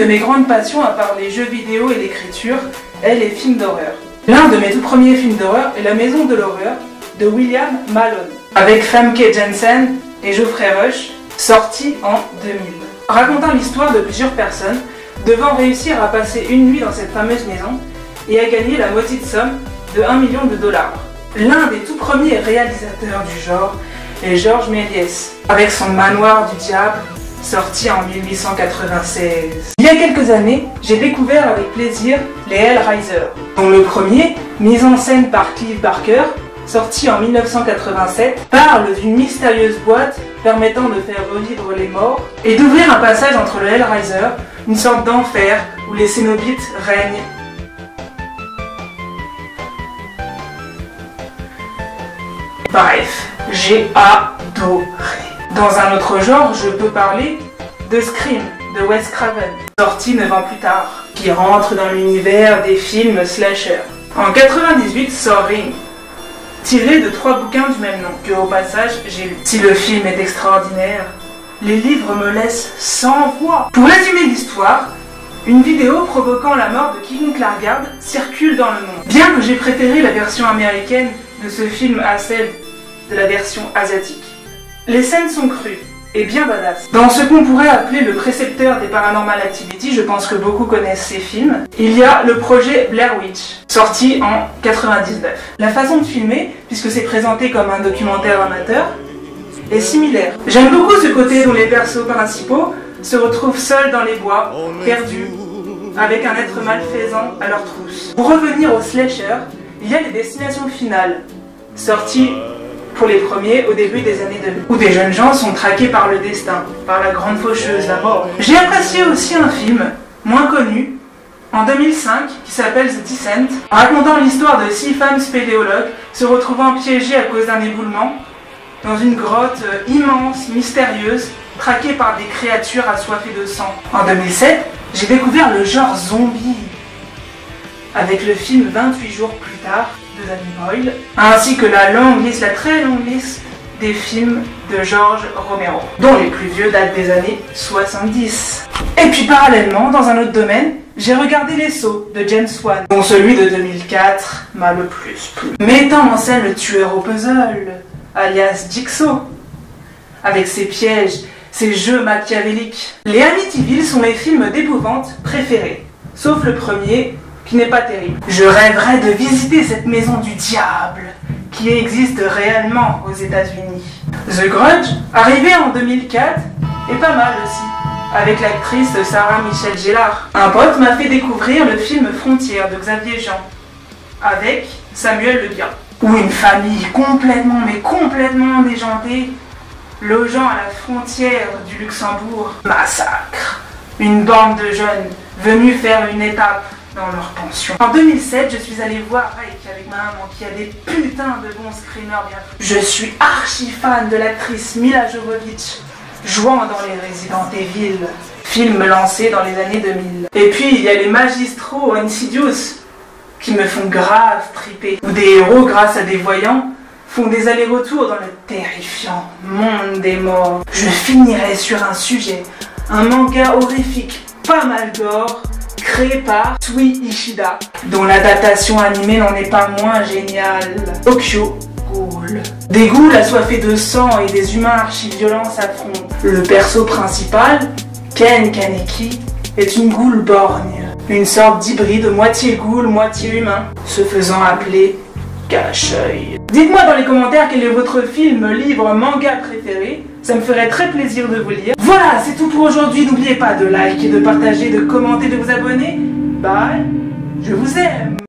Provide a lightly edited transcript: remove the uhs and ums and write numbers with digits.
de mes grandes passions, à part les jeux vidéo et l'écriture, est les films d'horreur. L'un de mes tout premiers films d'horreur est La Maison de l'horreur de William Malone, avec Famke Janssen et Geoffrey Rush, sorti en 2000. Racontant l'histoire de plusieurs personnes devant réussir à passer une nuit dans cette fameuse maison et à gagner la maudite somme de 1 million de dollars. L'un des tout premiers réalisateurs du genre est Georges Méliès, avec son Manoir du Diable, sorti en 1896. Il y a quelques années, j'ai découvert avec plaisir les Hellraiser, dont le premier, mis en scène par Clive Barker, sorti en 1987, parle d'une mystérieuse boîte permettant de faire revivre les morts et d'ouvrir un passage entre le Hellraiser, une sorte d'enfer où les Cénobites règnent. Bref, j'ai adoré. Dans un autre genre, je peux parler de Scream de Wes Craven, sorti 9 ans plus tard, qui rentre dans l'univers des films slasher. En 98 sort Ring, tiré de 3 bouquins du même nom, que au passage j'ai lu. Si le film est extraordinaire, les livres me laissent sans voix. Pour résumer l'histoire, une vidéo provoquant la mort de King Klargaard circule dans le monde. Bien que j'ai préféré la version américaine de ce film à celle de la version asiatique, les scènes sont crues et bien badass. Dans ce qu'on pourrait appeler le précepteur des Paranormal Activity, je pense que beaucoup connaissent ces films, il y a le projet Blair Witch, sorti en 99. La façon de filmer, puisque c'est présenté comme un documentaire amateur, est similaire. J'aime beaucoup ce côté où les persos principaux se retrouvent seuls dans les bois, perdus, avec un être malfaisant à leur trousse. Pour revenir au slasher, il y a les destinations finales, sorties pour les premiers au début des années 2000, où des jeunes gens sont traqués par le destin, par la grande faucheuse, la mort. J'ai apprécié aussi un film, moins connu, en 2005, qui s'appelle The Descent, racontant l'histoire de 6 femmes spéléologues se retrouvant piégées à cause d'un éboulement, dans une grotte immense, mystérieuse, traquée par des créatures assoiffées de sang. En 2007, j'ai découvert le genre zombie, avec le film 28 jours plus tard, de Danny Boyle, ainsi que la très longue liste des films de George Romero, dont les plus vieux datent des années 70. Et puis parallèlement, dans un autre domaine, j'ai regardé Les Sceaux de James Wan, dont celui de 2004 m'a le plus plu, mettant en scène le tueur au puzzle, alias Jigsaw, avec ses pièges, ses jeux machiavéliques. Les Amityville sont mes films d'épouvante préférés, sauf le premier, qui n'est pas terrible. Je rêverais de visiter cette maison du diable qui existe réellement aux États-Unis. The Grudge, arrivé en 2004, est pas mal aussi, avec l'actrice Sarah Michelle Gellar. Un pote m'a fait découvrir le film Frontières de Xavier Jean, avec Samuel Le Guin, où une famille complètement déjantée, logeant à la frontière du Luxembourg, massacre une bande de jeunes venus faire une étape dans leur pension. En 2007, je suis allée voir Rake avec ma maman qui a des putains de bons screamers bien fous. Je suis archi fan de l'actrice Mila Jovovich, jouant dans les Resident Evil, film lancé dans les années 2000. Et puis il y a les magistraux Insidious qui me font grave triper, où des héros, grâce à des voyants, font des allers-retours dans le terrifiant monde des morts. Je finirai sur un sujet, un manga horrifique pas mal gore, créé par Sui Ishida, dont l'adaptation animée n'en est pas moins géniale. Tokyo Ghoul. Des ghouls assoiffés de sang et des humains archi-violents s'affrontent. Le perso principal, Ken Kaneki, est une ghoul borgne, une sorte d'hybride moitié ghoul, moitié humain, se faisant appeler Cache-œil. Dites-moi dans les commentaires quel est votre film, livre, manga préféré. Ça me ferait très plaisir de vous lire. Voilà, c'est tout pour aujourd'hui. N'oubliez pas de liker, de partager, de commenter, de vous abonner. Bye, je vous aime.